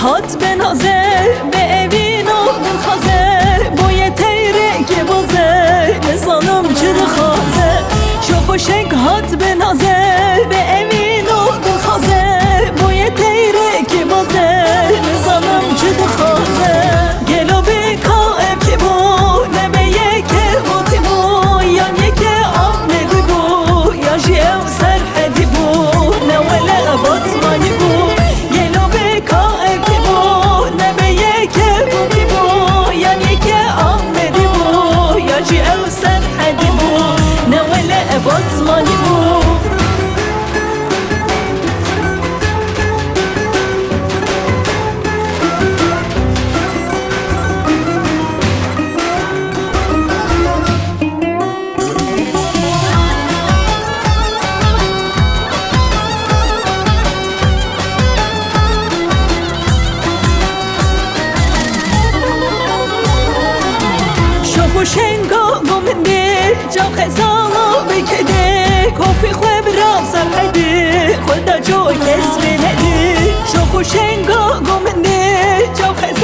هات به نازه به اوین و خازه باید تیره که بازه نزانم چه خازه شوخ و شنگ هات به نازه به اوین و خازه باید تیره که بازه نزانم چه خازه گلو به کائب که بو نبه یکه بوتی بو یا یکه آمدی بو یا جیو سرحدی بو نوله بطمانی بو گلو به کائب که بو نبه یکه بوتی بو یا یکه آمدی بو یا جیو سرحدی بو نوله بطمانی بو شنگا گمنده جا خزالا بکده کافی خوب را سرحده خدا جو کس بنده شوخ و شنگا گمنده جا خزالا